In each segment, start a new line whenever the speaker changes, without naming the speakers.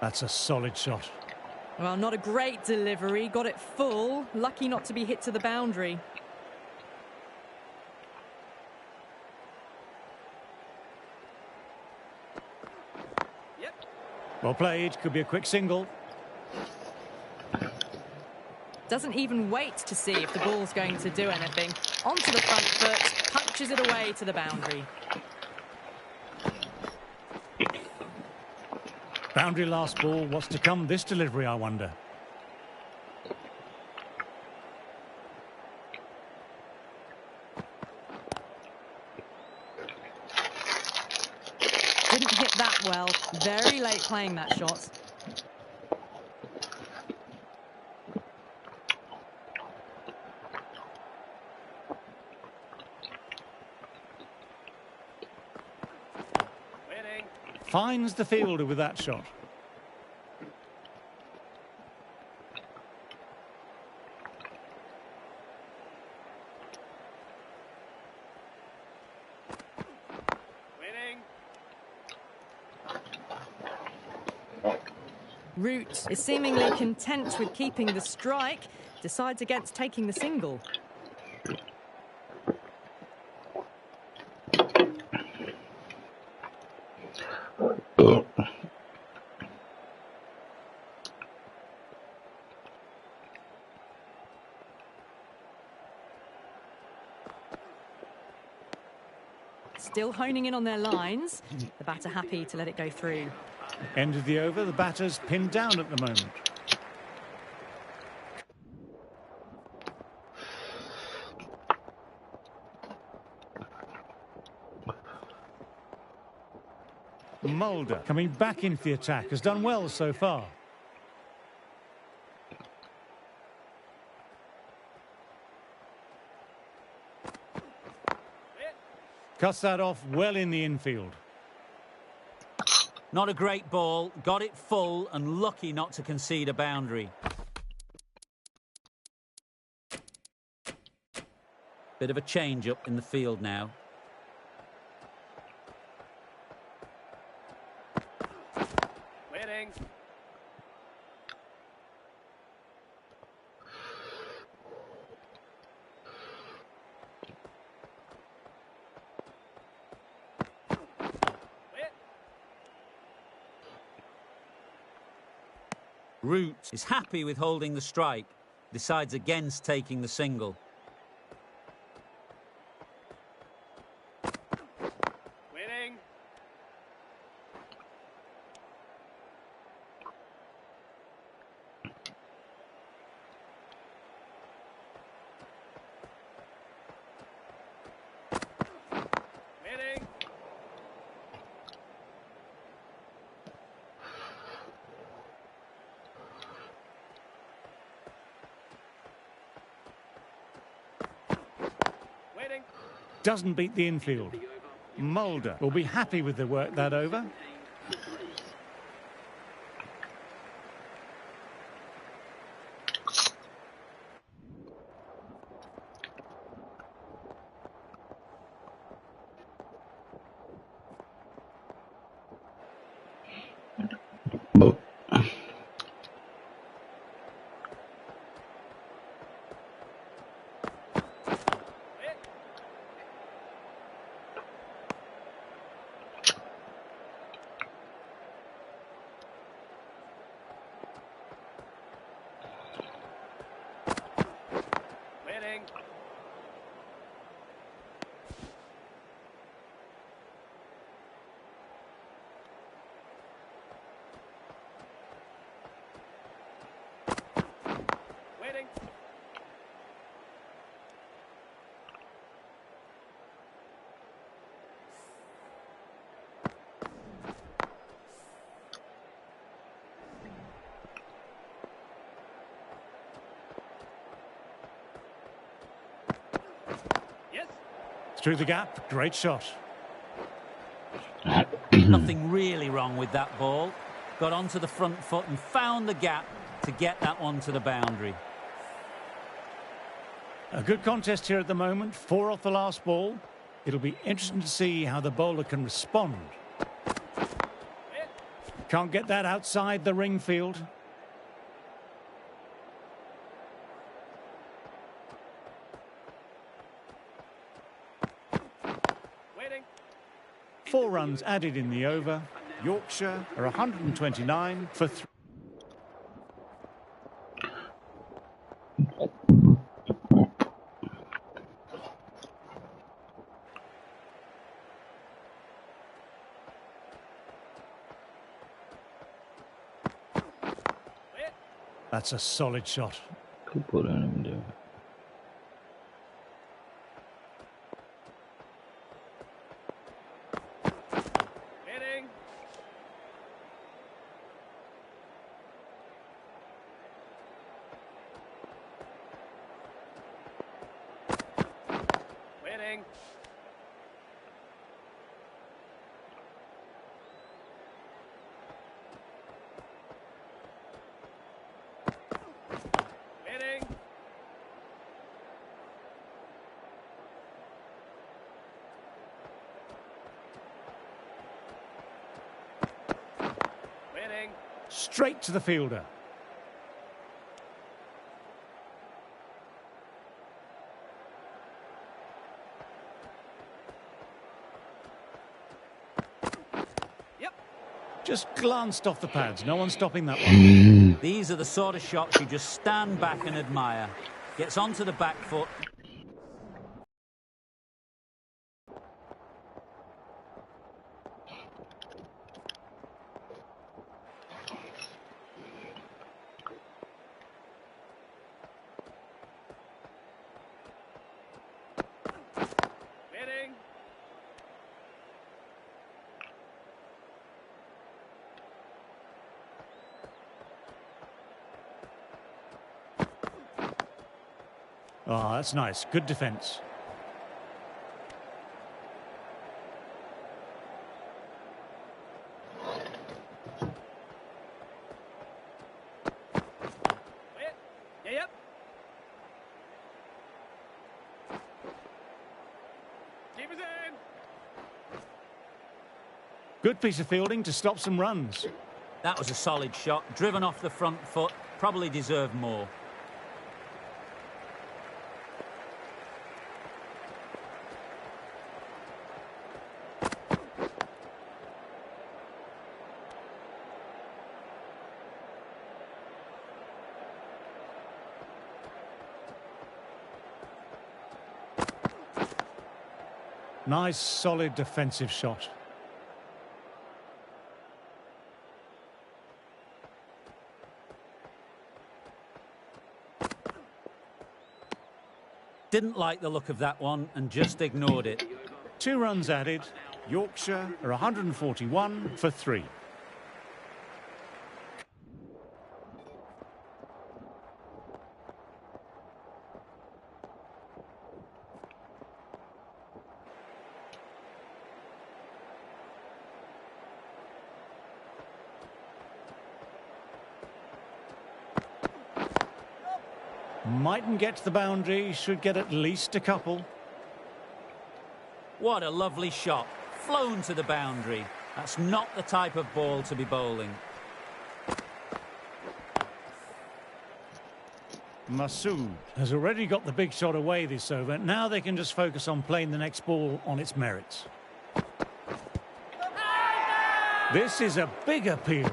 That's a solid shot.
Well, not a great delivery. Got it full. Lucky not to be hit to the boundary.
Well played. Could be a quick single.
Doesn't even wait to see if the ball's going to do anything. Onto the front foot, punches it away to the boundary.
Boundary last ball. What's to come this delivery, I wonder?
Didn't hit that well. Very late playing that shot.
Finds the fielder with that shot.
Root is seemingly content with keeping the strike, decides against taking the single. Still honing in on their lines. The batter happy to let it go through.
End of the over. The batter's pinned down at the moment. Mulder, coming back into the attack, has done well so far. Cuts that off well in the infield.
Not a great ball, got it full and lucky not to concede a boundary. Bit of a change up in the field now.
Waiting.
Root is happy with holding the strike, decides against taking the single.
Waiting. Waiting.
Doesn't beat the infield. Mulder will be happy with the work that over. Through the gap, great shot.
Nothing really wrong with that ball. Got onto the front foot and found the gap to get that one to the boundary.
A good contest here at the moment. 4 off the last ball. It'll be interesting to see how the bowler can respond. Can't get that outside the ring field.
Waiting.
4 runs added in the over. Yorkshire are 129 for 3. That's a solid shot.
Good put on him there.
Waiting. Waiting. Waiting. Waiting.
Straight to the fielder.
Yep.
Just glanced off the pads. No one stopping that one.
These are the sort of shots you just stand back and admire. Gets onto the back foot.
Waiting.
Oh, that's nice. Good defence.
Wait. Yeah, yep. Keep us in.
Good piece of fielding to stop some runs.
That was a solid shot. Driven off the front foot. Probably deserved more.
Nice, solid defensive shot.
Didn't like the look of that one and just ignored it.
2 runs added. Yorkshire are 141 for 3. Mightn't get to the boundary, should get at least a couple.
What a lovely shot. Flown to the boundary. That's not the type of ball to be bowling.
Masood has already got the big shot away this over. Now they can just focus on playing the next ball on its merits. This is a big appeal.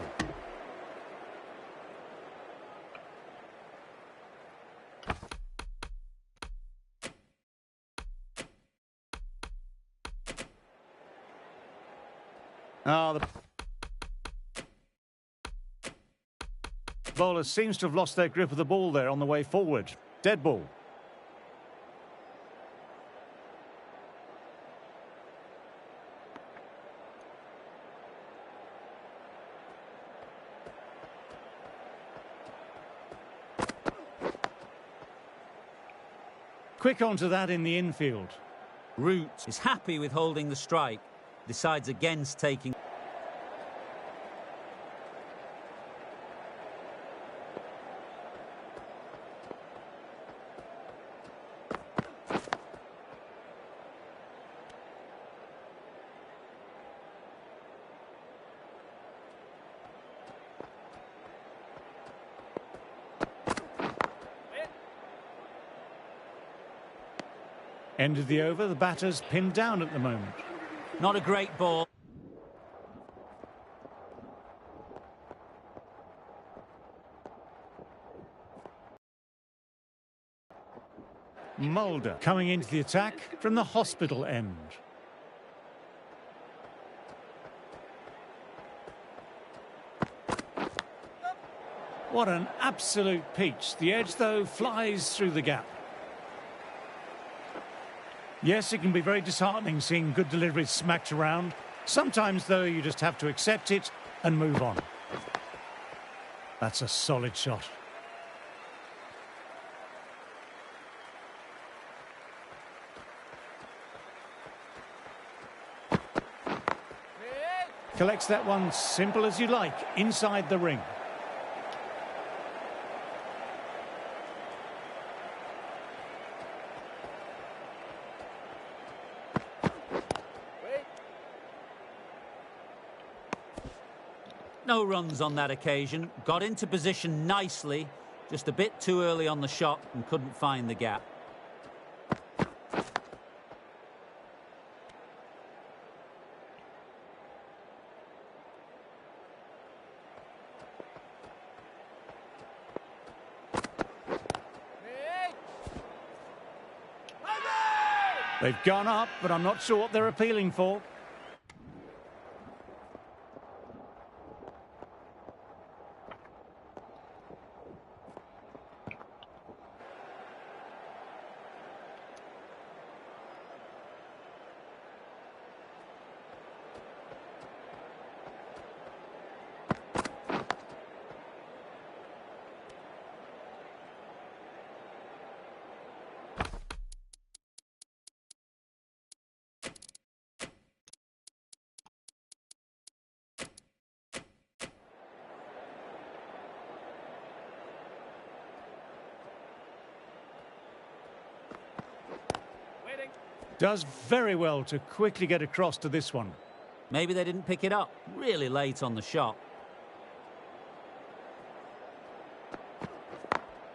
The bowler seems to have lost their grip of the ball there on the way forward. Dead ball. Quick onto that in the infield.
Root is happy with holding the strike. Decides against taking.
End of the over, the batter's pinned down at the moment.
Not a great ball.
Mulder coming into the attack from the hospital end. What an absolute peach. The edge, though, flies through the gap. Yes, it can be very disheartening seeing good deliveries smacked around. Sometimes, though, you just have to accept it and move on. That's a solid shot. Collects that one simple as you like, inside the ring.
No runs on that occasion. Got into position nicely. Just a bit too early on the shot and couldn't find the gap.
They've gone up, but I'm not sure what they're appealing for. Does very well to quickly get across to this one.
Maybe they didn't pick it up really late on the shot.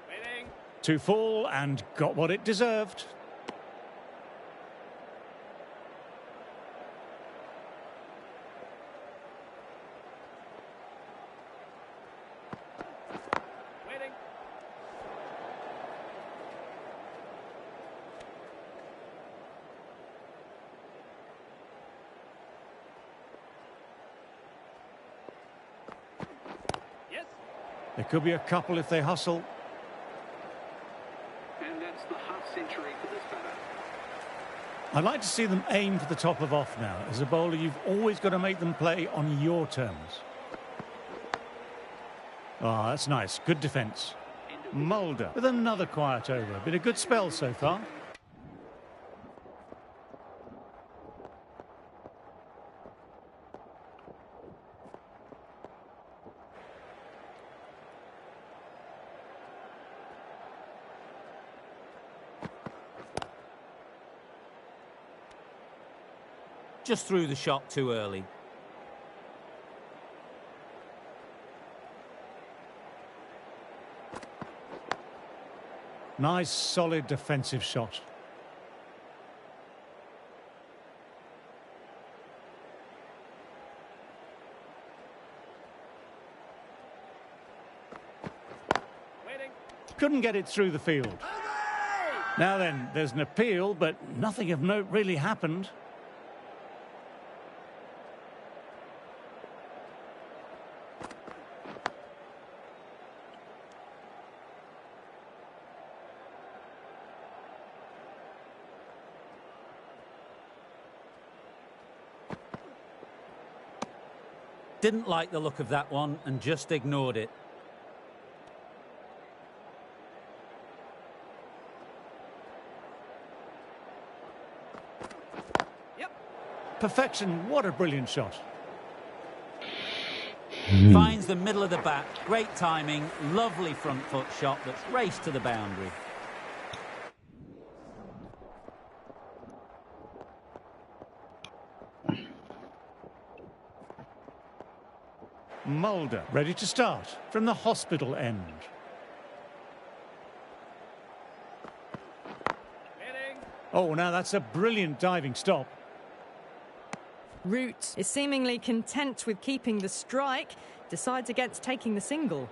Waiting.
To fall and got what it deserved.
Waiting. Yes.
There could be a couple if they hustle.
And that's the half century for this batter.
I'd like to see them aim for the top of off now. As a bowler, you've always got to make them play on your terms. Ah, that's nice. Good defence. Mulder with another quiet over. Been a good spell so far.
Just threw the shot too early.
Nice, solid defensive shot.
Waiting.
Couldn't get it through the field. Now then, there's an appeal, but nothing of note really happened.
Didn't like the look of that one and just ignored it.
Yep.
Perfection, what a brilliant shot.
Finds the middle of the bat. Great timing. Lovely front foot shot that's raced to the boundary.
Mulder ready to start from the hospital end.
Waiting.
Oh, now that's a brilliant diving stop.
Root is seemingly content with keeping the strike, decides against taking the single.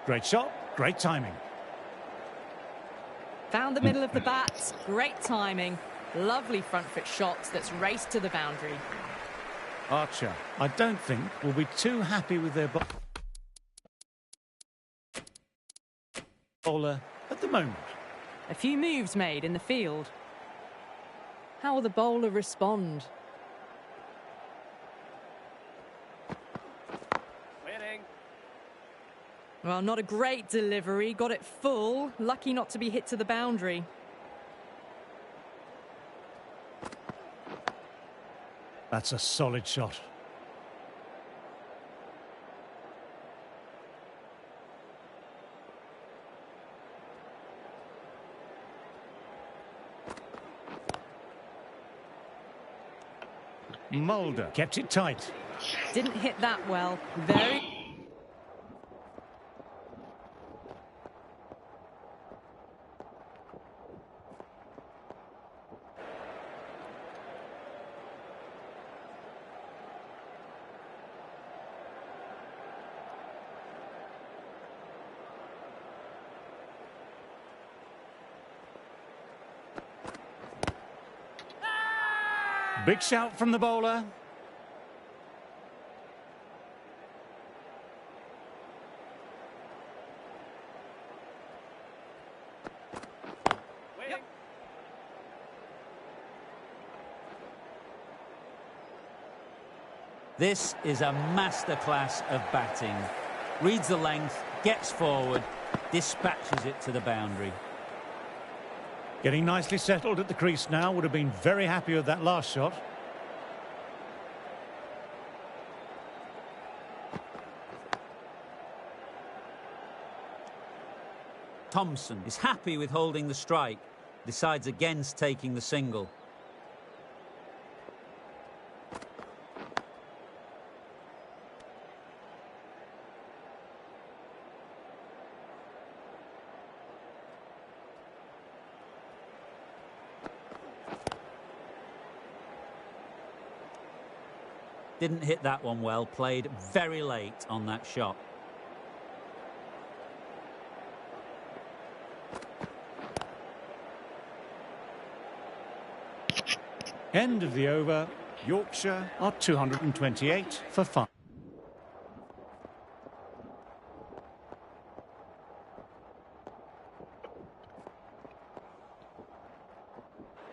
Great shot, great timing.
Found the middle of the bat, great timing. Lovely front foot shots that's raced to the boundary.
Archer, I don't think, will be too happy with their bowler at the moment.
A few moves made in the field. How will the bowler respond?
Waiting.
Well, not a great delivery, got it full. Lucky not to be hit to the boundary.
That's a solid shot. Mulder kept it tight.
Didn't hit that well. Very...
Big shout from the bowler.
Waiting.
This is a masterclass of batting. Reads the length, gets forward, dispatches it to the boundary.
Getting nicely settled at the crease now. Would have been very happy with that last shot.
Thompson is happy with holding the strike, decides against taking the single. Didn't hit that one well, played very late on that shot.
End of the over. Yorkshire are 228 for 5.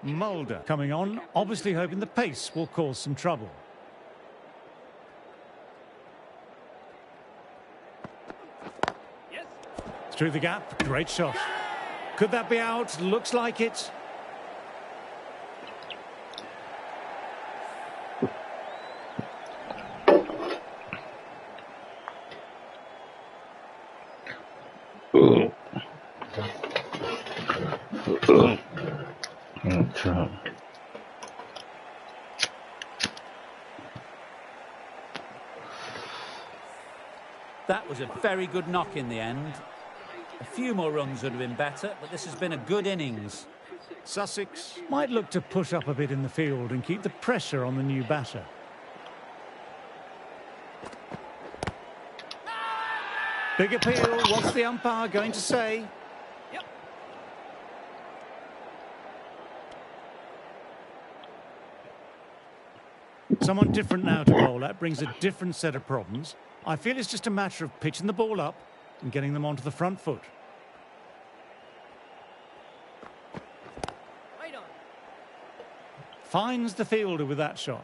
Mulder coming on, obviously hoping the pace will cause some trouble.
Yes.
Through the gap, great shot. Could that be out? Looks like it.
That was a very good knock in the end. A few more runs would have been better, but this has been a good innings.
Sussex might look to push up a bit in the field and keep the pressure on the new batter. Big appeal. What's the umpire going to say?
Yep.
Someone different now to bowl. That brings a different set of problems. I feel it's just a matter of pitching the ball up and getting them onto the front foot.
Right on.
Finds the fielder with that shot.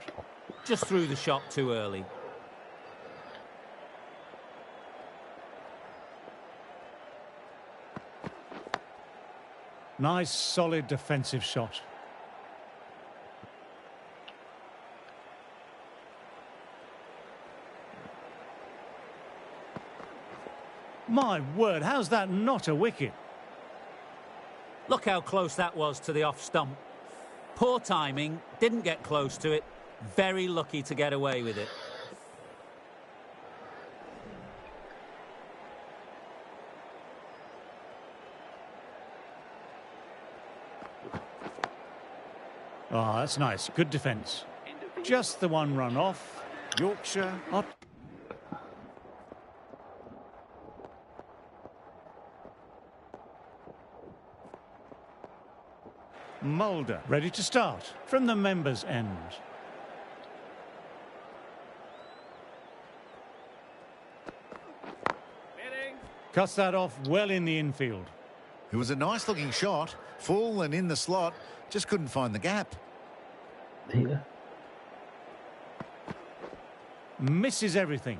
Just threw the shot too early.
Nice, solid defensive shot. My word, how's that not a wicket?
Look how close that was to the off stump. Poor timing, didn't get close to it. Very lucky to get away with it.
Oh, that's nice. Good defence. Just the one run off. Yorkshire are... Mulder ready to start from the members' end.
Waiting.
Cuts that off well in the infield.
It was a nice looking shot, full and in the slot, just couldn't find the gap.
Here.
Misses everything.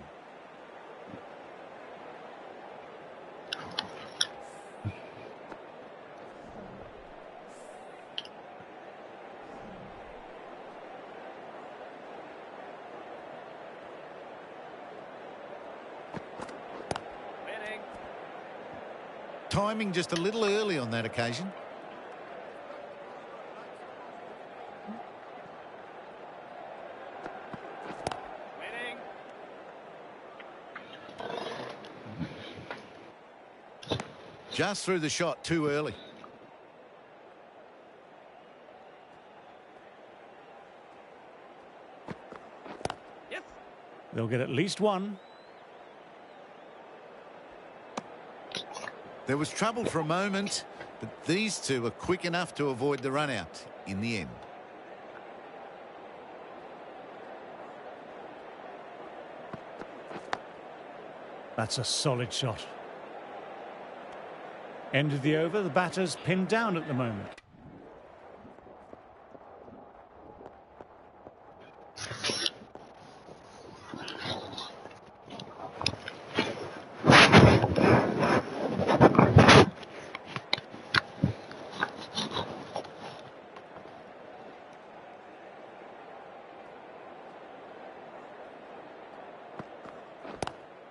Waiting.
Timing just a little early on that occasion.
Waiting.
Just threw the shot too early.
Yes.
They'll get at least one.
There was trouble for a moment, but these two are quick enough to avoid the run out in the end.
That's a solid shot. End of the over, the batter's pinned down at the moment.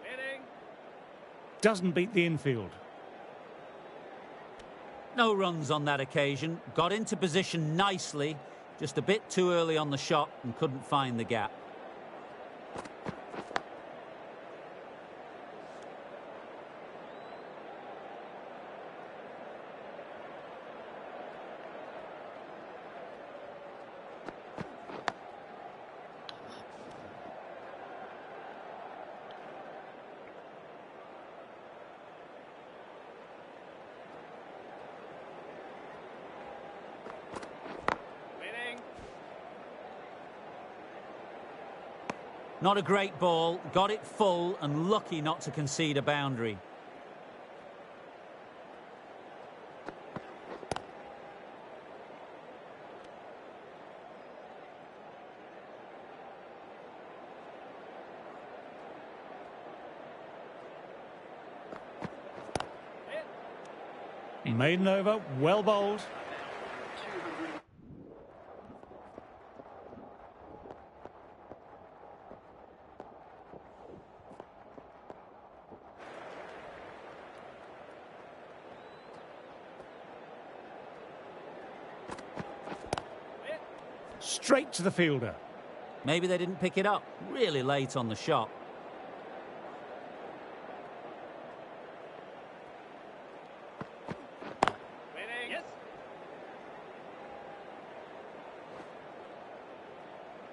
Waiting.
Doesn't beat the infield.
No runs on that occasion. Got into position nicely. Just a bit too early on the shot and couldn't find the gap.
Waiting.
Not a great ball. Got it full and lucky not to concede a boundary.
Maiden over, well bowled. Straight to the fielder.
Maybe they didn't pick it up. Really late on the shot.
Waiting. Yes.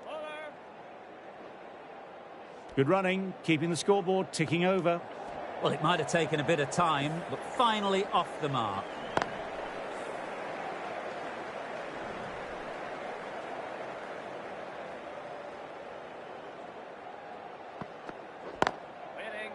Bowler.
Good running, keeping the scoreboard ticking over.
Well, it might have taken a bit of time, but finally off the mark.
Waiting.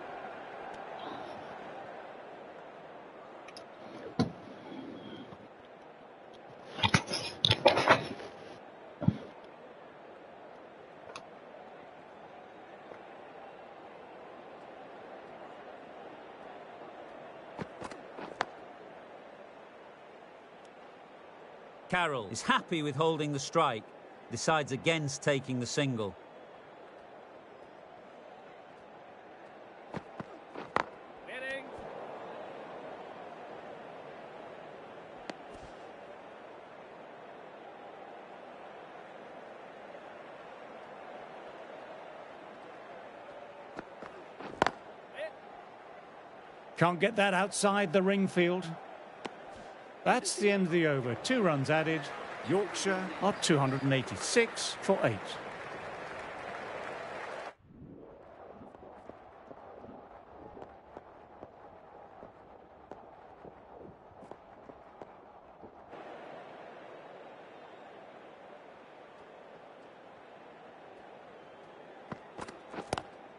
Carroll is happy with holding the strike. Decides against taking the single.
Waiting.
Can't get that outside the ring field. That's the end of the over. 2 runs added. Yorkshire are 286 for 8.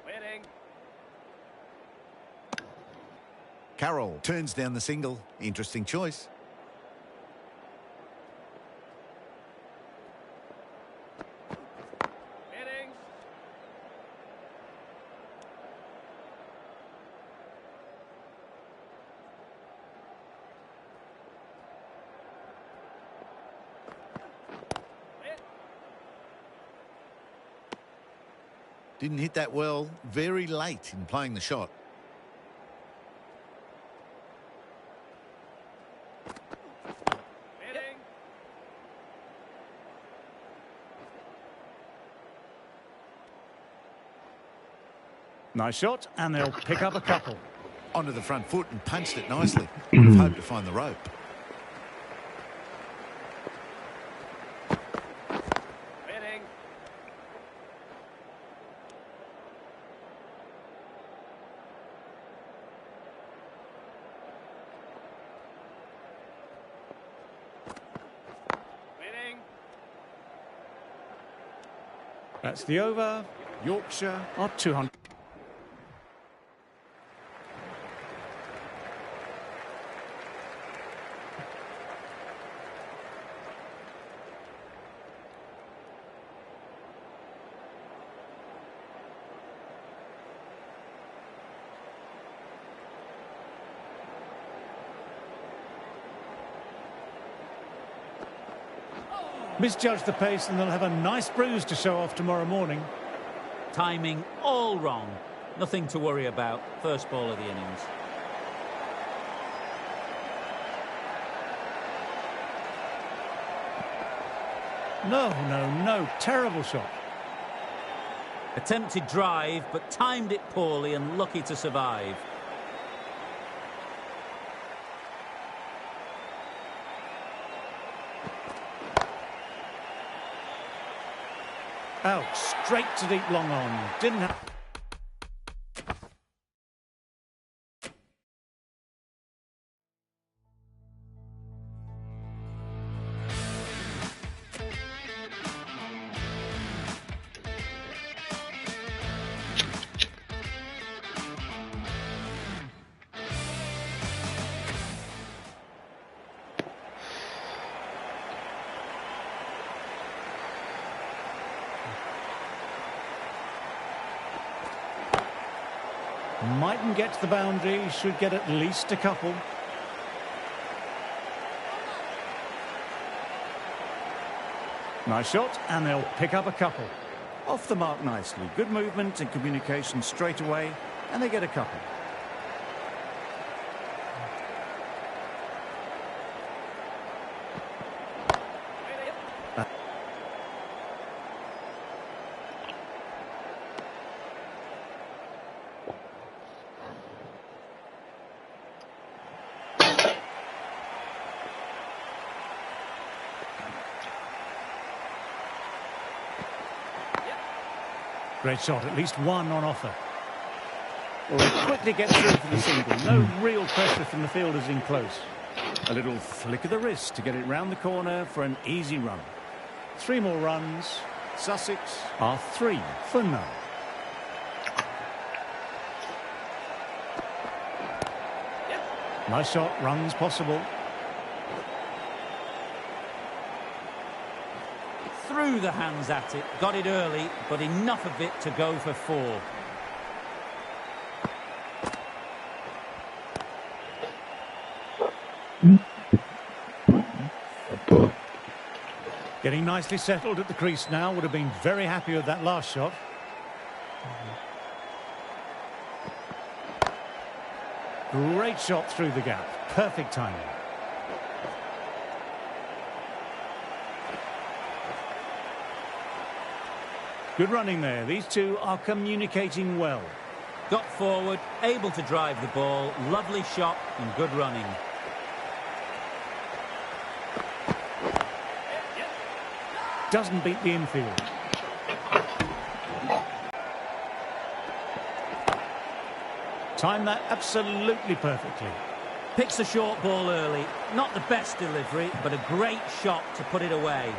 Winning.
Carroll turns down the single. Interesting choice.
Winning.
Didn't hit that well. Very late in playing the shot.
Winning.
Nice shot, and they'll pick up a couple.
Onto the front foot and punched it nicely. Would have hoped to find the rope.
Winning. Winning.
That's the over. Yorkshire are 200. Misjudged the pace, and they'll have a nice bruise to show off tomorrow morning.
Timing all wrong. Nothing to worry about. First ball of the innings.
No. Terrible shot.
Attempted drive, but timed it poorly and lucky to survive.
Out, straight to deep long on. Didn't have... Mightn't get to the boundary, should get at least a couple. Nice shot, and they'll pick up a couple. Off the mark nicely. Good movement and communication straight away, and they get a couple. Great shot, at least one on offer. Well, they quickly get through for the single. No real pressure from the fielders in close. A little flick of the wrist to get it round the corner for an easy run. 3 more runs. Sussex are 3 for none. Nice shot, runs possible.
Threw the hands at it, got it early, but enough of it to go for 4.
Getting nicely settled at the crease now. Would have been very happy with that last shot. Great shot through the gap. Perfect timing. Good running there. These two are communicating well.
Got forward, able to drive the ball, lovely shot and good running.
Doesn't beat the infield. Timed that absolutely perfectly.
Picks a short ball early. Not the best delivery, but a great shot to put it away.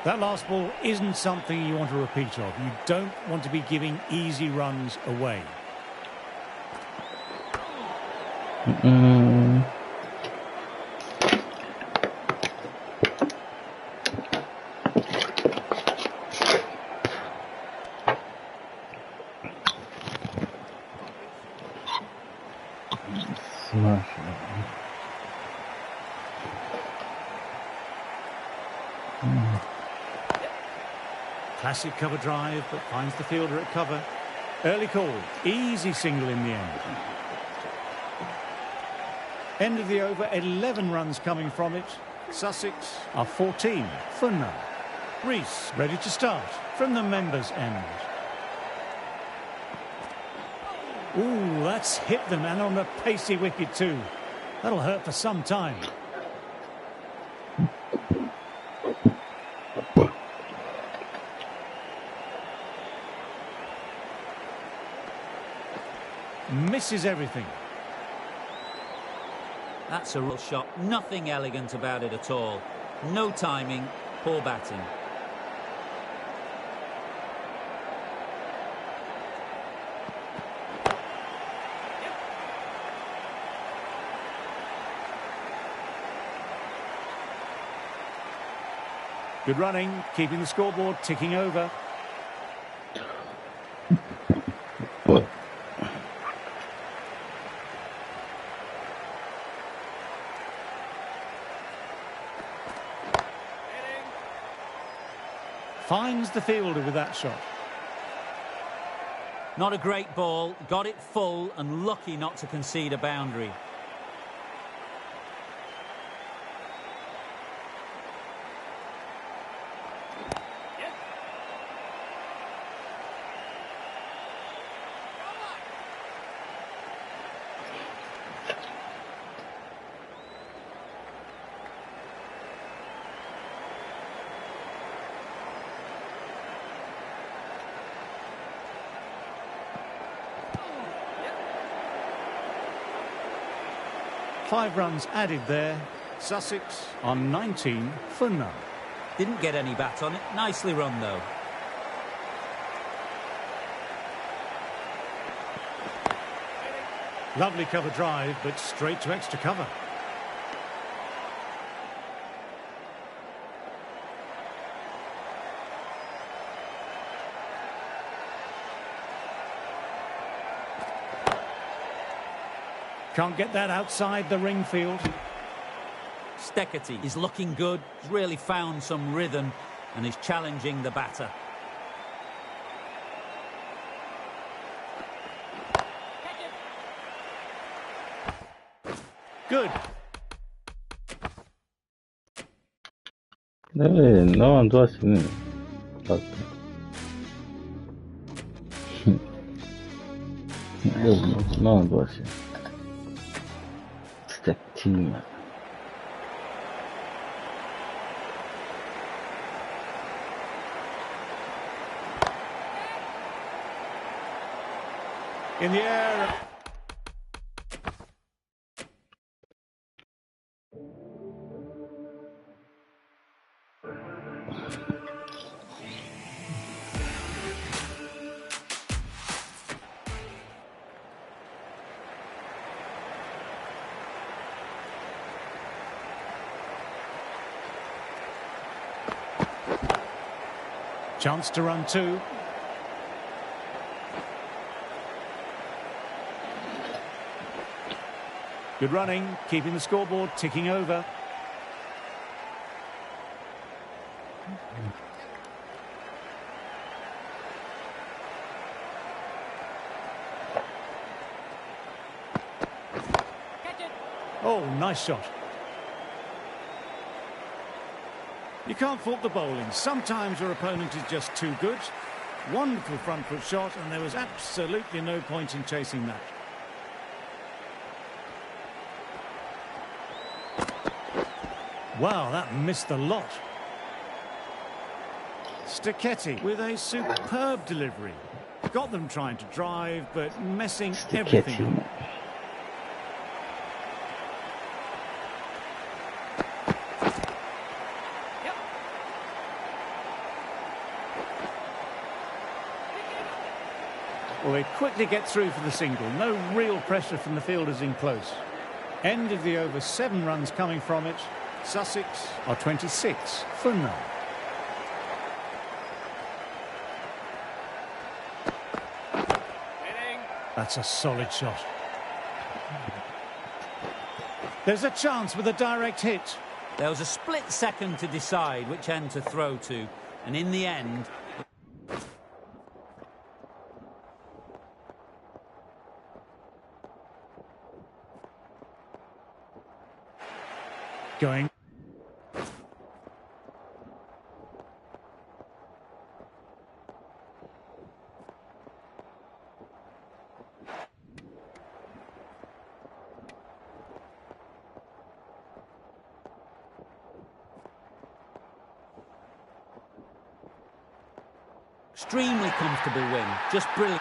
That last ball isn't something you want to repeat of. You don't want to be giving easy runs away.
Smash.
Classic cover drive, but finds the fielder at cover. Early call. Easy single in the end. End of the over, 11 runs coming from it. Sussex are 14 for none. Reese ready to start from the members' end. Ooh, that's hit them, and on a pacey wicket too. That'll hurt for some time. Misses everything.
That's a real shot. Nothing elegant about it at all. No timing, poor batting.
Good running, keeping the scoreboard ticking over. Finds the fielder with that shot.
Not a great ball, got it full and lucky not to concede a boundary.
Five runs added there. Sussex on 19 for none.
Didn't get any bat on it. Nicely run, though.
Lovely cover drive, but straight to extra cover. Can't get that outside the ring field.
Steckety is looking good. He's really found some rhythm and is challenging the batter.
Good.
네, 나만 좋아하시네. 나만 좋아하시. 진짜 팀이야.
In the air. Chance to run two. Good running, keeping the scoreboard ticking over. Oh, nice shot. You can't fault the bowling. Sometimes your opponent is just too good. Wonderful front foot shot, and there was absolutely no point in chasing that. Wow, that missed the lot. Stacchetti with a superb delivery. Got them trying to drive, but messing everything up. Well, they quickly get through for the single. No real pressure from the fielders in close. End of the over, 7 runs coming from it. Sussex are 26 for none. That's a solid shot. There's a chance with a direct hit.
There was a split second to decide which end to throw to, and in the end...
Going.
Extremely comfortable win, just brilliant.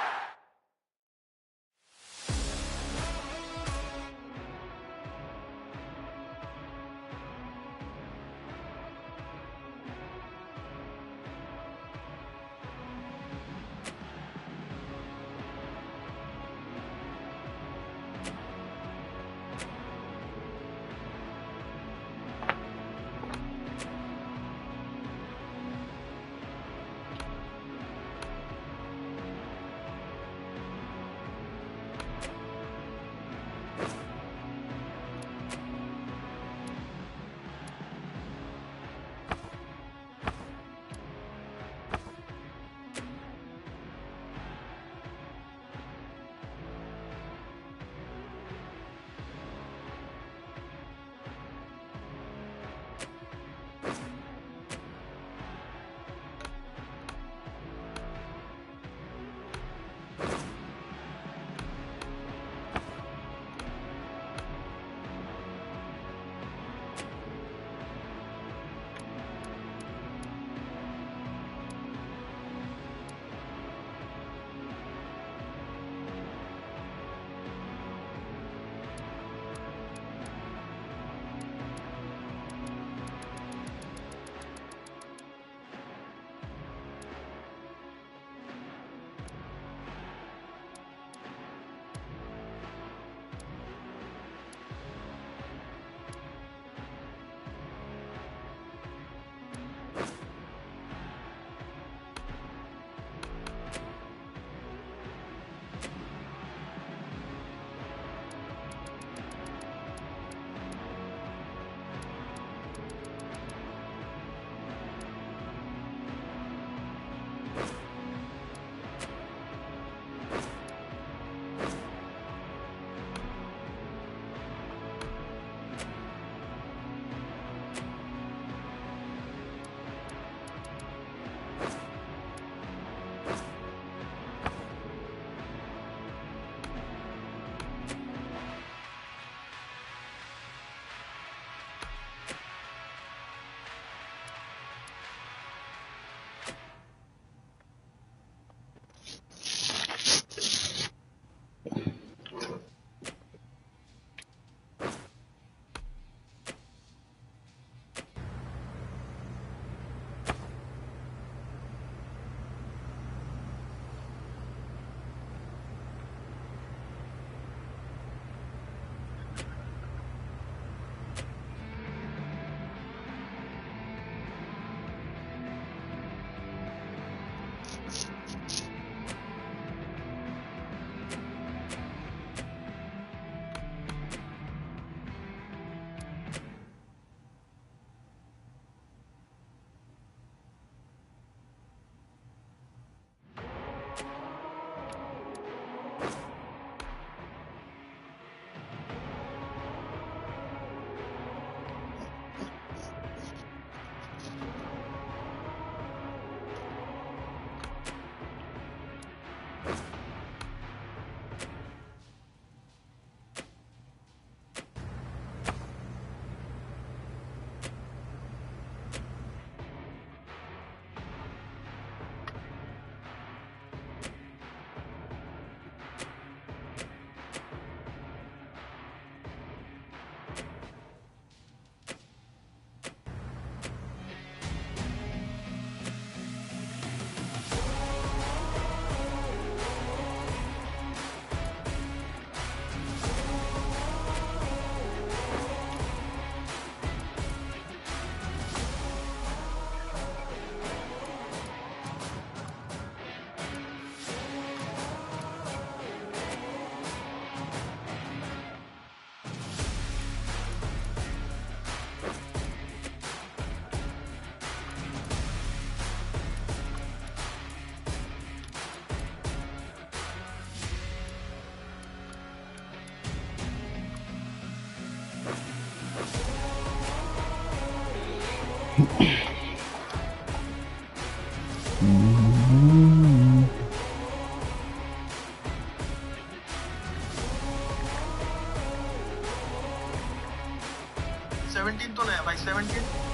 17 तो नहीं है भाई 17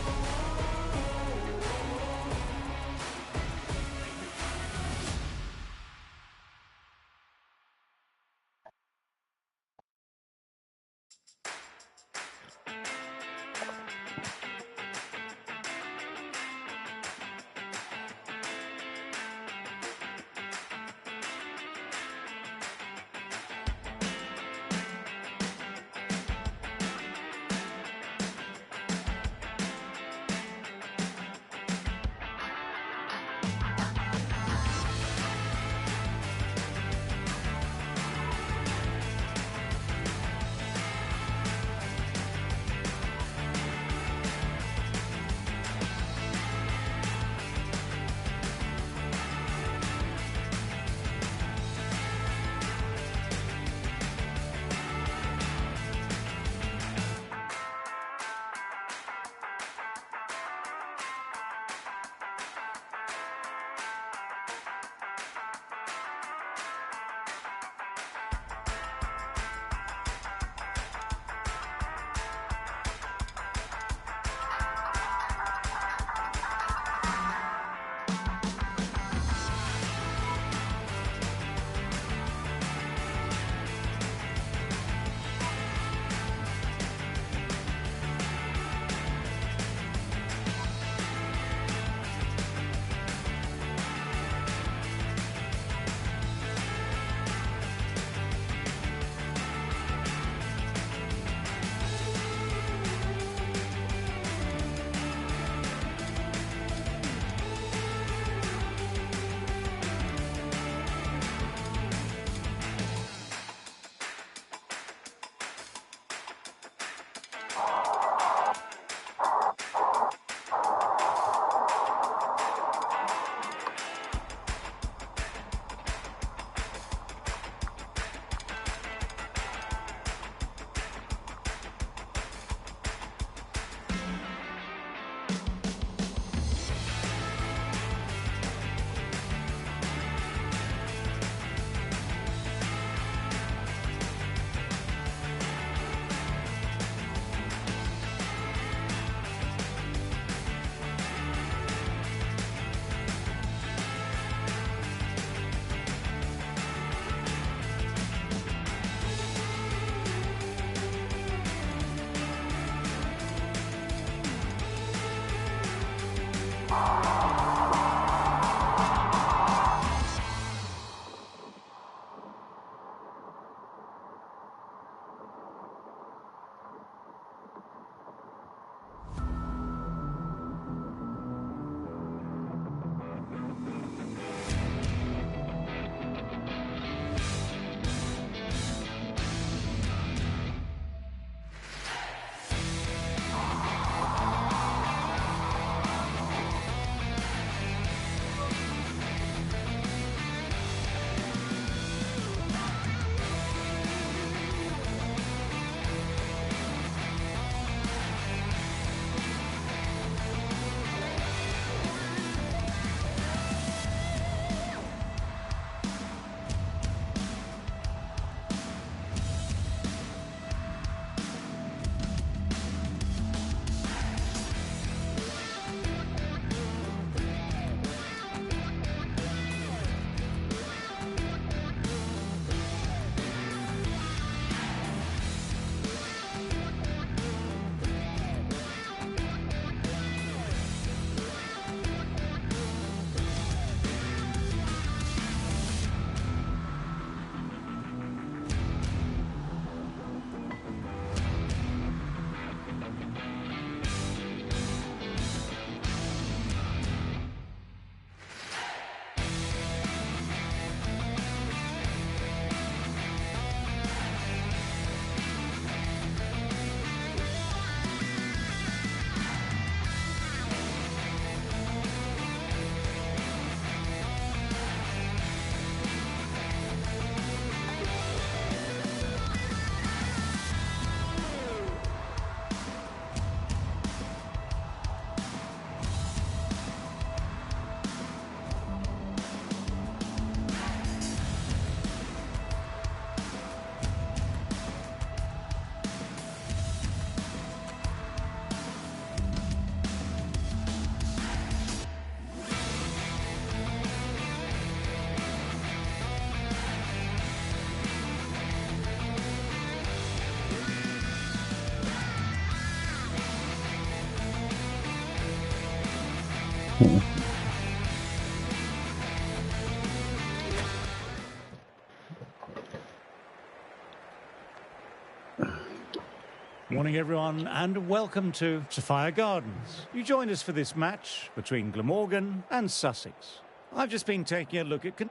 Morning everyone and welcome to Sophia Gardens. You joined us for this match between Glamorgan and Sussex. I've just been taking a look at...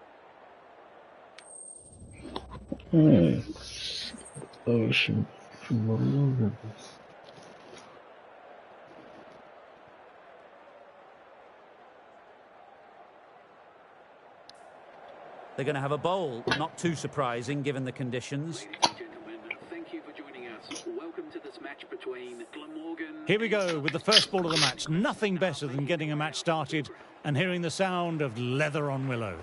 Ocean.
They're going to have a bowl. Not too surprising given the conditions.
Ladies and gentlemen, thank you for joining us. Welcome to this match between Glamorgan.
Here we go with the first ball of the match. Nothing better than getting a match started and hearing the sound of leather on willow.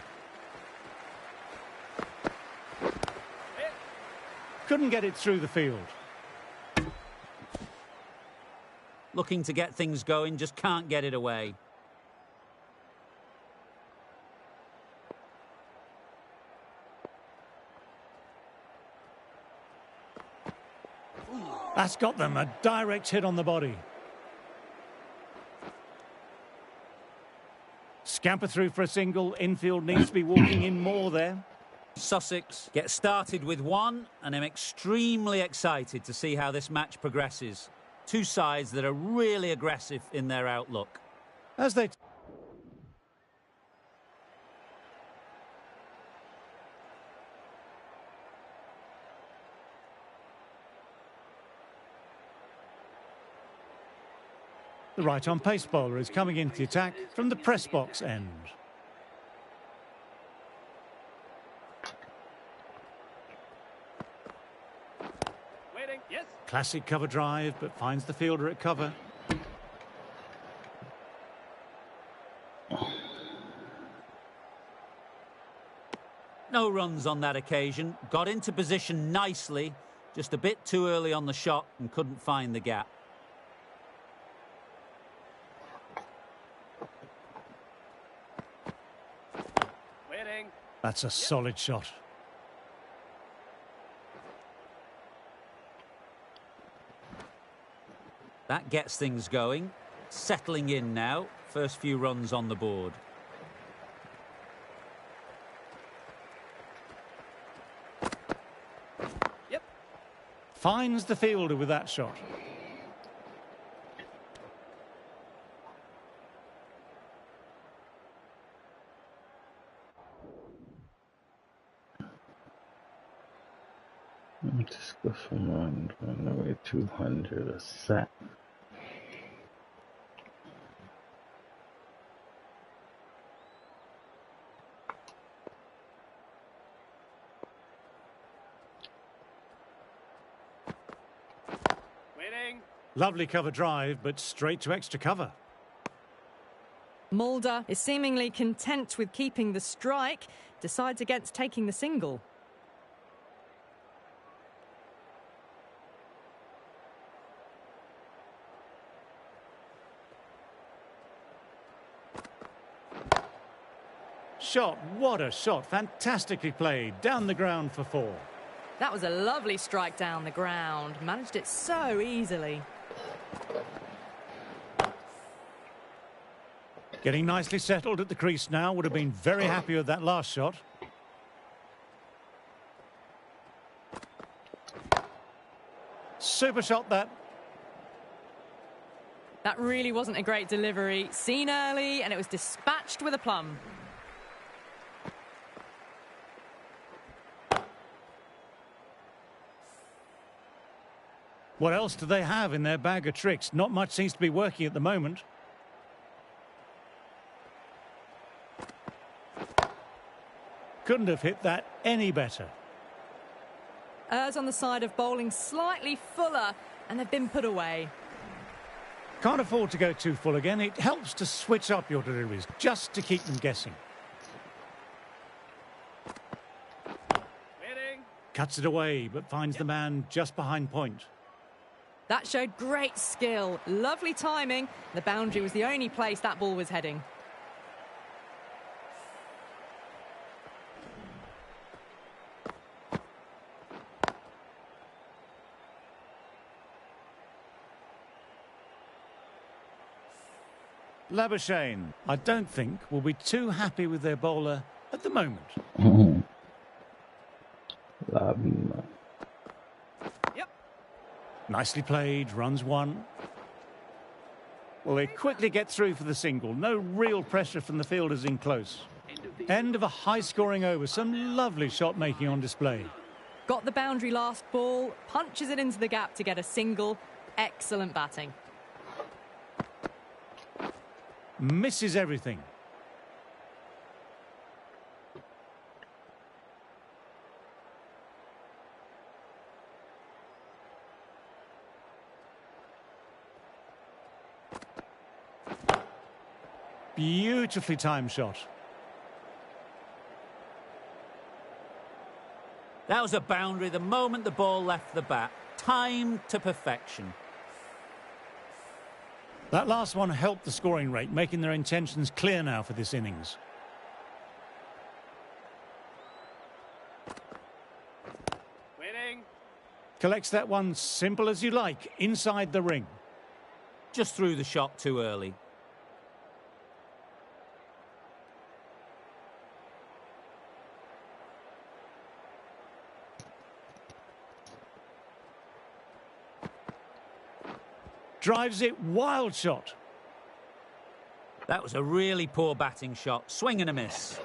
Couldn't get it through the field.
Looking to get things going, just can't get it away.
That's got them, a direct hit on the body. Scamper through for a single. Infield needs to be walking in more there.
Sussex get started with one, and I'm extremely excited to see how this match progresses. Two sides that are really aggressive in their outlook.
As they... The right-on pace bowler is coming into the attack from the press box end.
Waiting. Yes.
Classic cover drive, but finds the fielder at cover.
No runs on that occasion. Got into position nicely. Just a bit too early on the shot and couldn't find the gap.
Waiting.
That's a solid shot.
That gets things going. Settling in now. First few runs on the board.
Yep.
Finds the fielder with that shot.
Just go from on the way 200 a set.
Waiting.
Lovely cover drive, but straight to extra cover.
Mulder is seemingly content with keeping the strike, decides against taking the single.
Shot, what a shot. Fantastically played. Down the ground for 4.
That was a lovely strike down the ground. Managed it so easily.
Getting nicely settled at the crease now. Would have been very happy with that last shot. Super shot that.
That really wasn't a great delivery. Seen early and it was dispatched with a plum.
What else do they have in their bag of tricks? Not much seems to be working at the moment. Couldn't have hit that any better.
Errs on the side of bowling slightly fuller, and they've been put away.
Can't afford to go too full again. It helps to switch up your deliveries, just to keep them guessing.
Waiting.
Cuts it away, but finds the man just behind point.
That showed great skill, lovely timing. The boundary was the only place that ball was heading.
Labuschagne, I don't think, will be too happy with their bowler at the moment.
Yep.
Nicely played, runs one. Well, they quickly get through for the single. No real pressure from the fielders in close. End of a high-scoring over. Some lovely shot-making on display.
Got the boundary last ball, punches it into the gap to get a single. Excellent batting.
Misses everything. Beautifully timed shot.
That was a boundary the moment the ball left the bat. Timed to perfection.
That last one helped the scoring rate, making their intentions clear now for this innings.
Waiting.
Collects that one simple as you like, inside the ring.
Just threw the shot too early.
Drives it, wild shot.
That was a really poor batting shot. Swing and a miss.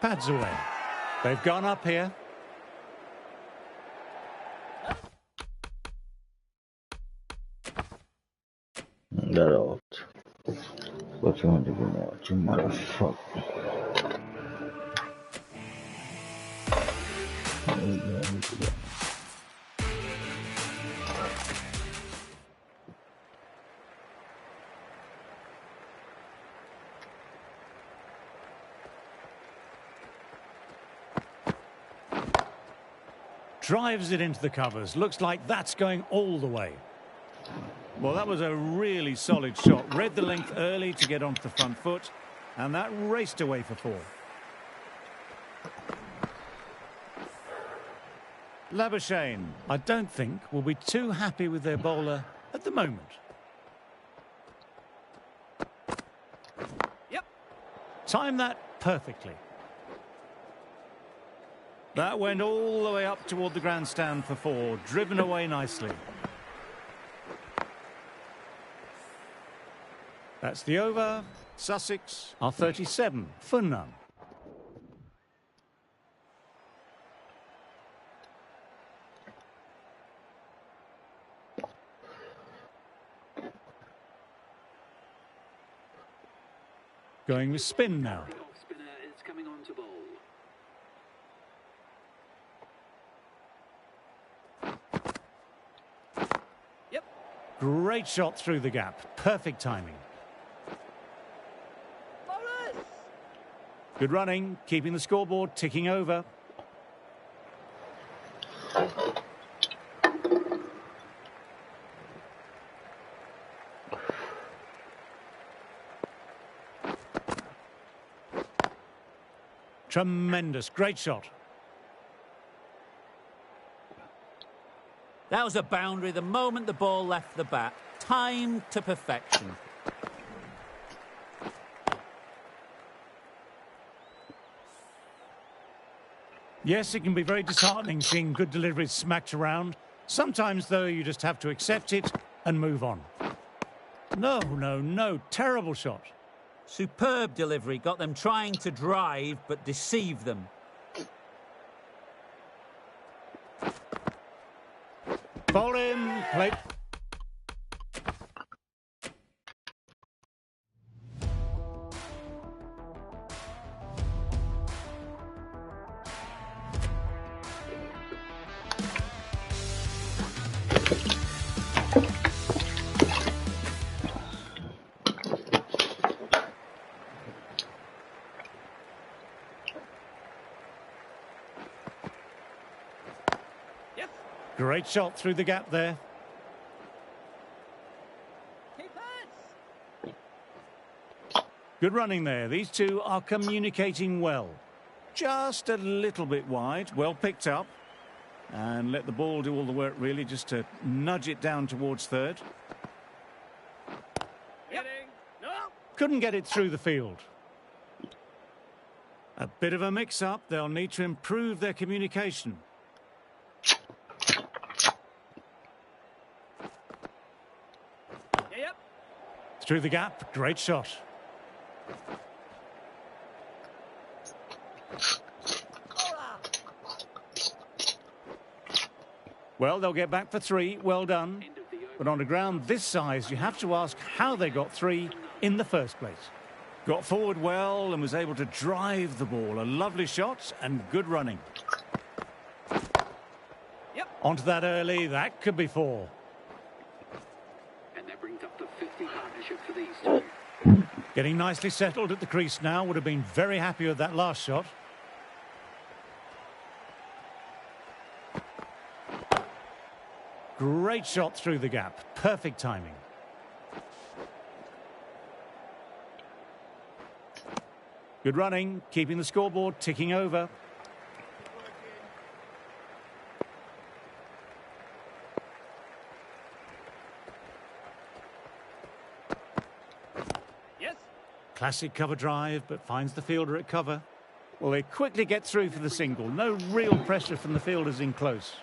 Pads away. They've gone up here.
That out. What you want to do now? You motherfucker.
Drives it into the covers. Looks like that's going all the way. Well, that was a really solid shot. Read the length early to get onto the front foot, and that raced away for four. Labuschagne, I don't think, will be too happy with their bowler at the moment.
Yep.
Timed that perfectly. That went all the way up toward the grandstand for four, driven away nicely. That's the over. Sussex are 37 for none. Going with spin now.
The off spinner is coming on to bowl.
Yep.
Great shot through the gap. Perfect timing.
Bowlers.
Good running, keeping the scoreboard ticking over. Tremendous, great shot.
That was a boundary the moment the ball left the bat. Timed to perfection.
Yes, it can be very disheartening seeing good deliveries smacked around. Sometimes, though, you just have to accept it and move on. No, no, no. Terrible shot.
Superb delivery. Got them trying to drive, but deceive them.
Bowl him. Play. Great shot through the gap there. Good running there. These two are communicating well. Just a little bit wide. Well picked up. And let the ball do all the work, really, just to nudge it down towards third.
Hitting. No.
Couldn't get it through the field. A bit of a mix-up. They'll need to improve their communication.
Yep.
Through the gap. Great shot. Well, they'll get back for 3. Well done. But on a ground this size, you have to ask how they got 3 in the first place. Got forward well and was able to drive the ball. A lovely shot and good running.
Yep.
Onto that early. That could be 4.
And that brings up the 50 partnership for these two.
Getting nicely settled at the crease now. Would have been very happy with that last shot. Great shot through the gap. Perfect timing. Good running, keeping the scoreboard ticking over.
Yes.
Classic cover drive, but finds the fielder at cover. Well, they quickly get through for the single. No real pressure from the fielders in close.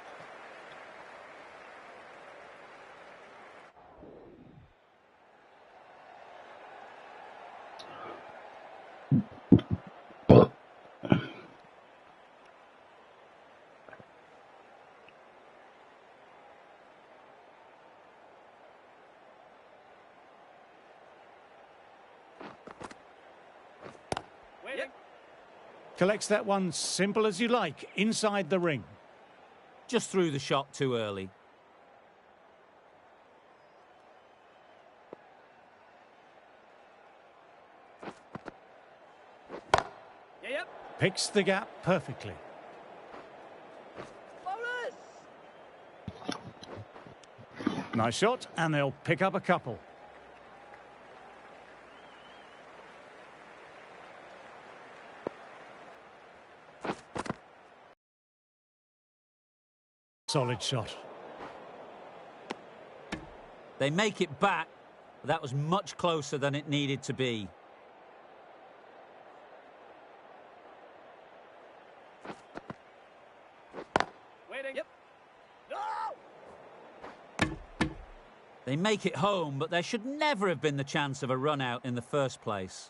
Waiting.
Collects that one simple as you like, inside the ring.
Just threw the shot too early.
Yep.
Picks the gap perfectly.
Bowlers.
Nice shot, and they'll pick up a couple. Solid shot.
They make it back, but that was much closer than it needed to be.
Waiting. Yep. No.
They make it home, but there should never have been the chance of a run out in the first place.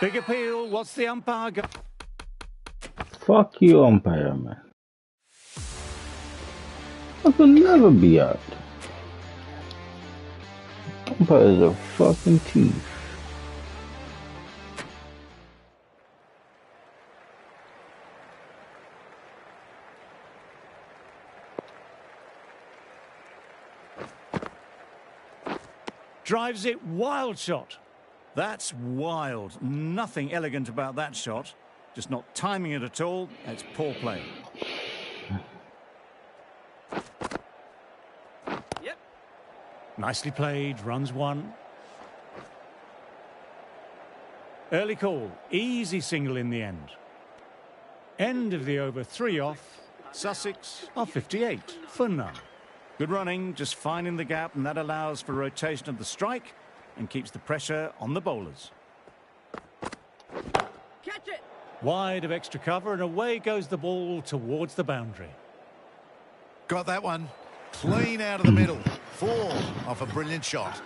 Big appeal. What's the umpire go?
Fuck you, umpire, man. I could never be out. Umpires are fucking thief.
Drives it. Wild shot. That's wild. Nothing elegant about that shot. Just not timing it at all. It's poor play.
Yep.
Nicely played. Runs 1. Early call. Easy single in the end. End of the over. 3 off. Sussex are 58 for none. Good running. Just finding the gap, and that allows for rotation of the strike and keeps the pressure on the bowlers.
Catch it.
Wide of extra cover, and away goes the ball towards the boundary.
Got that one. Clean out of the middle. 4 off a brilliant shot.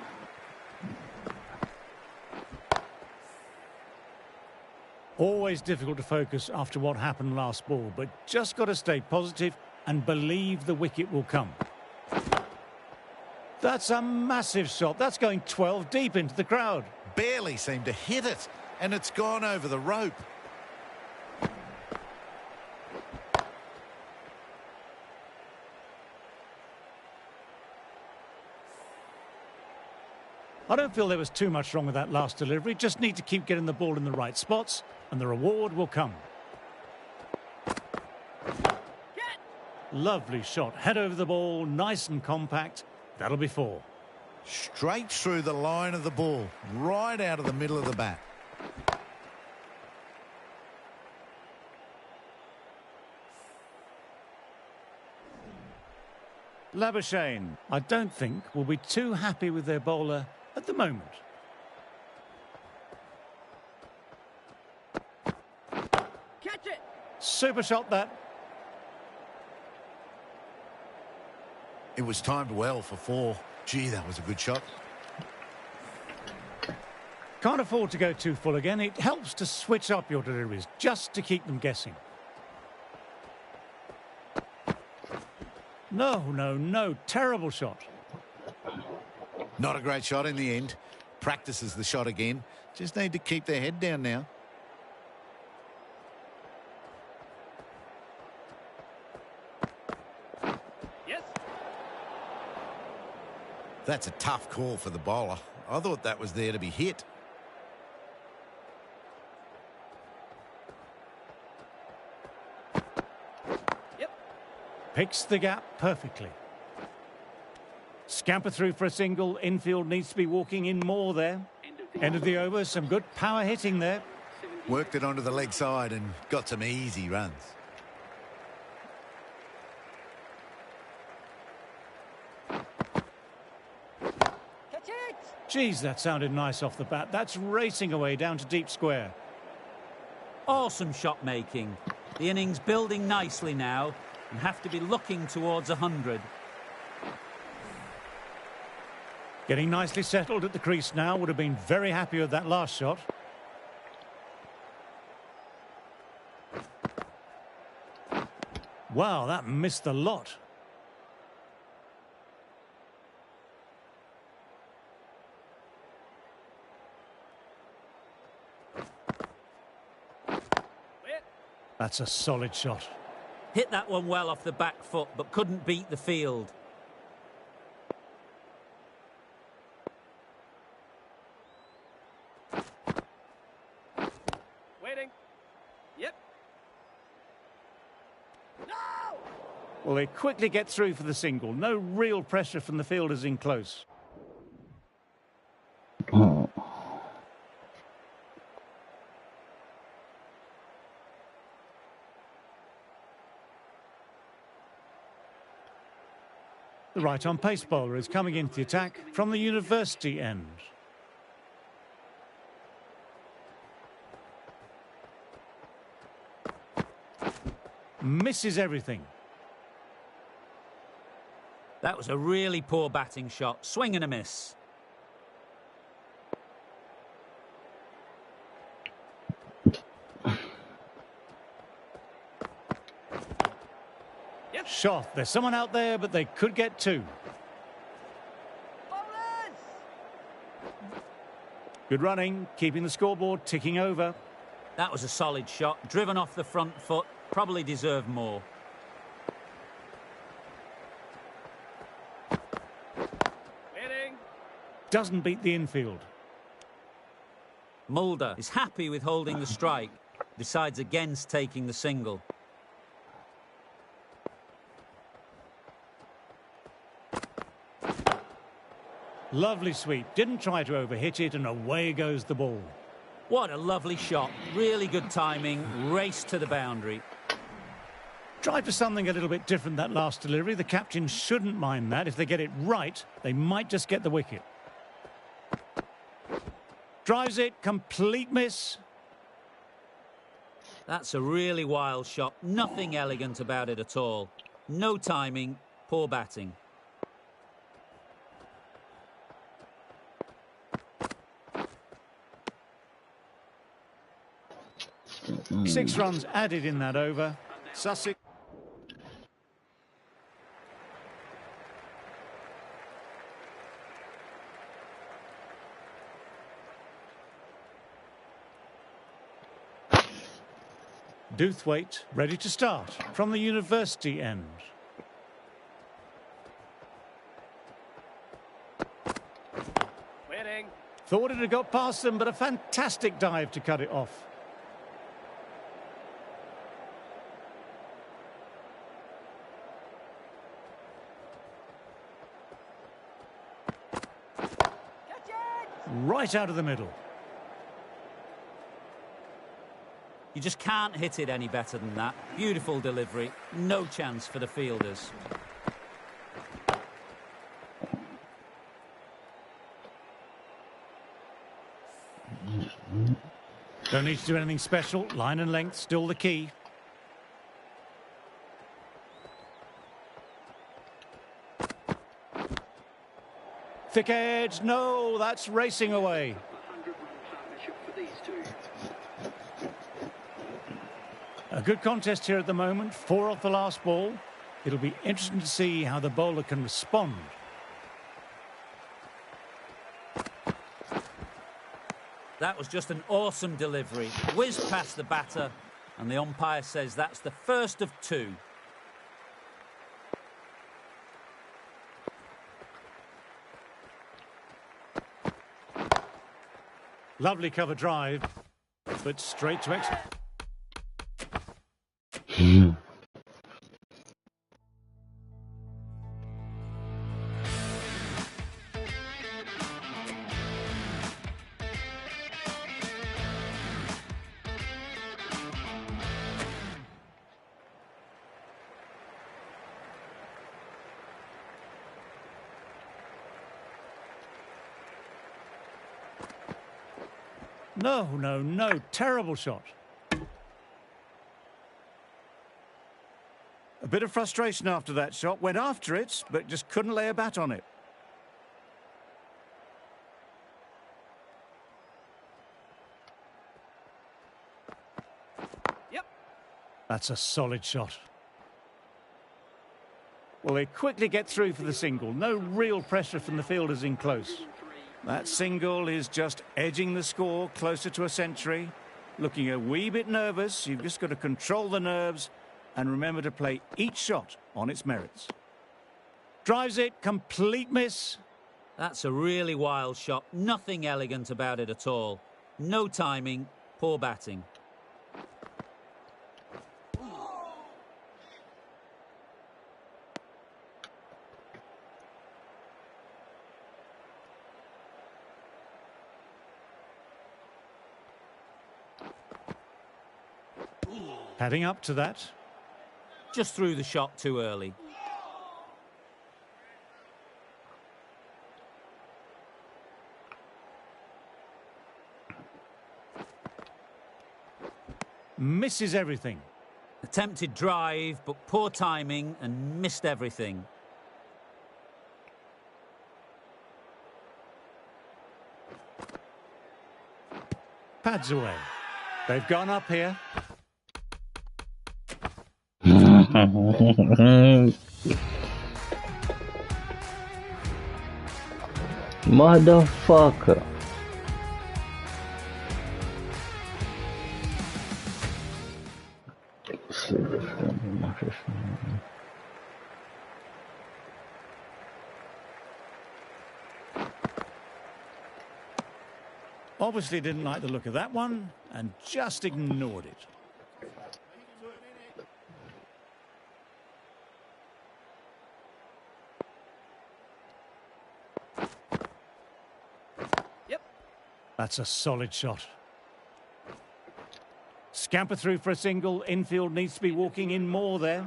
Always difficult to focus after what happened last ball, but just got to stay positive and believe the wicket will come. That's a massive shot. That's going 12 deep into the crowd.
Barely seemed to hit it, and it's gone over the rope.
I don't feel there was too much wrong with that last delivery. Just need to keep getting the ball in the right spots, and the reward will come.
Get.
Lovely shot. Head over the ball, nice and compact. That'll be 4.
Straight through the line of the ball, right out of the middle of the bat.
Labuschagne, I don't think, will be too happy with their bowler at the moment.
Catch it!
Super shot that.
It was timed well for 4. Gee, that was a good shot.
Can't afford to go too full again. It helps to switch up your deliveries, just to keep them guessing. No. Terrible shot.
Not a great shot in the end. Practices the shot again. Just need to keep their head down now.
Yes.
That's a tough call for the bowler. I thought that was there to be hit.
Picks the gap perfectly. Scamper through for a single. Infield needs to be walking in more there. End of the over. Some good power hitting there.
Worked it onto the leg side and got some easy runs.
Catch it!
Geez, that sounded nice off the bat. That's racing away down to deep square.
Awesome shot making. The innings building nicely now and have to be looking towards 100.
Getting nicely settled at the crease now. Would have been very happy with that last shot. Wow, that missed a lot. That's a solid shot.
Hit that one well off the back foot, but couldn't beat the field.
Waiting. Yep. No!
Well, they quickly get through for the single. No real pressure from the fielders in close. The right-on pace bowler is coming into the attack from the university end. Misses everything.
That was a really poor batting shot. Swing and a miss.
Shot. There's someone out there, but they could get 2.
Bowlers!
Good running, keeping the scoreboard ticking over.
That was a solid shot. Driven off the front foot. Probably deserved more.
Waiting.
Doesn't beat the infield.
Mulder is happy with holding the strike. Decides against taking the single.
Lovely sweep. Didn't try to overhit it, and away goes the ball.
What a lovely shot. Really good timing. Race to the boundary.
Tried for something a little bit different that last delivery. The captain shouldn't mind that. If they get it right, they might just get the wicket. Drives it. Complete miss.
That's a really wild shot. Nothing elegant about it at all. No timing. Poor batting.
6 runs added in that over. Sussex. Doothwaite ready to start from the university end.
Waiting.
Thought it had got past them, but a fantastic dive to cut it off.
Catch it!
Right out of the middle.
You just can't hit it any better than that. Beautiful delivery. No chance for the fielders.
Don't need to do anything special. Line and length still the key. Thick edge. No, that's racing away.
100-run partnership for these two.
A good contest here at the moment. 4 off the last ball. It'll be interesting to see how the bowler can respond.
That was just an awesome delivery. Whizzed past the batter, and the umpire says that's the first of 2.
Lovely cover drive, but straight to exit. No, no, no. Terrible shot. A bit of frustration after that shot. Went after it, but just couldn't lay a bat on it.
Yep.
That's a solid shot. Well, they quickly get through for the single. No real pressure from the fielders in close. That single is just edging the score closer to a century. Looking a wee bit nervous. You've just got to control the nerves and remember to play each shot on its merits. Drives it, complete miss.
That's a really wild shot. Nothing elegant about it at all. No timing, poor batting.
Heading up to that.
Just threw the shot too early.
Misses everything.
Attempted drive, but poor timing and missed everything.
Pads away. They've gone up here.
Motherfucker.
Obviously didn't like the look of that one and just ignored it.
Yep.
That's a solid shot. Scamper through for a single. Infield needs to be walking in more there.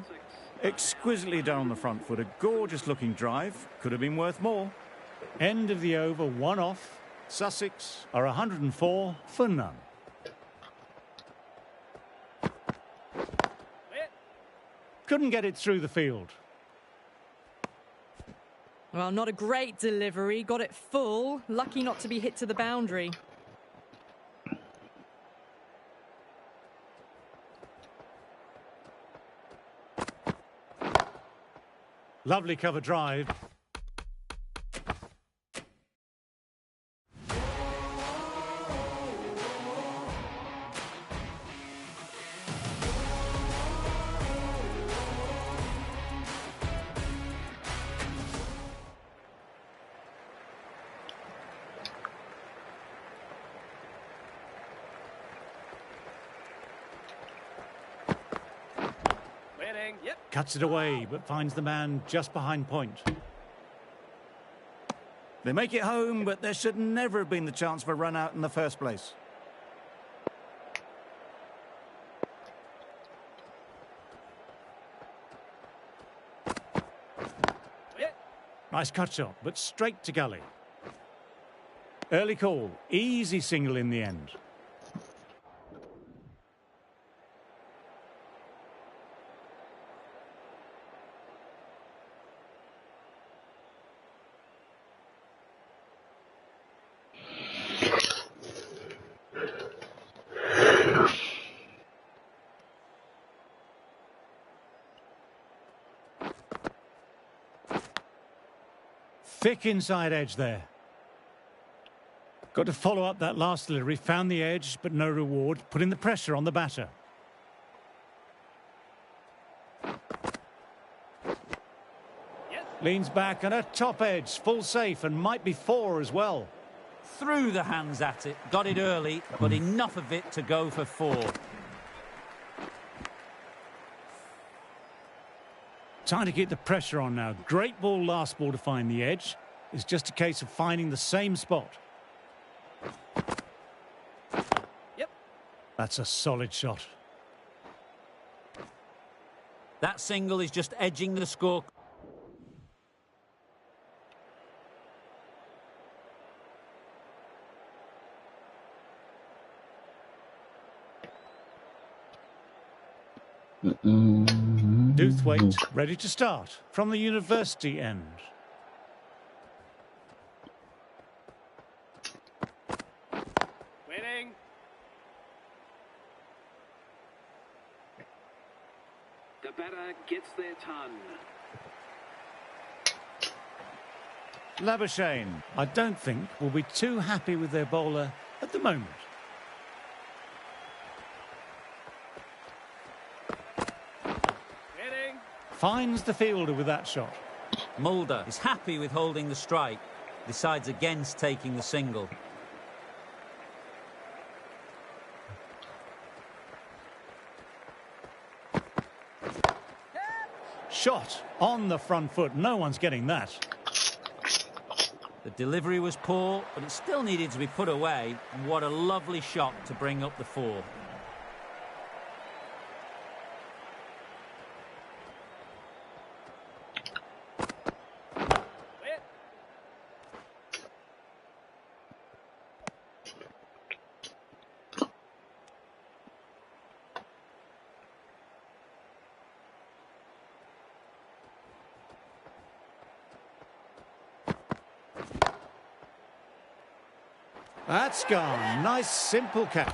Exquisitely done on the front foot. A gorgeous looking drive. Could have been worth more. End of the over, 1 off. Sussex are 104 for none. Couldn't get it through the field.
Well, not a great delivery. Got it full. Lucky not to be hit to the boundary.
Lovely cover drive.
Yep.
Cuts it away, but finds the man just behind point. They make it home, but there should never have been the chance for a run out in the first place. Nice cut shot, but straight to gully. Early call, easy single in the end. Thick inside edge there. Got to follow up that last delivery. Found the edge, but no reward. Putting the pressure on the batter. Leans back and a top edge. Full safe and might be 4 as well.
Threw the hands at it. Got it early, but enough of it to go for 4.
Time to keep the pressure on now. Great ball last ball to find the edge. It's just a case of finding the same spot.
Yep.
That's a solid shot.
That single is just edging the score.
Doothwaite ready to start from the university end.
Waiting.
The batter gets their ton.
Labuschagne, I don't think, will be too happy with their bowler at the moment.
Waiting.
Finds the fielder with that shot.
Mulder is happy with holding the strike. Decides against taking the single.
Shot on the front foot. No one's getting that.
The delivery was poor, but it still needed to be put away. And what a lovely shot to bring up the 4.
Wait.
That's gone. Nice simple catch.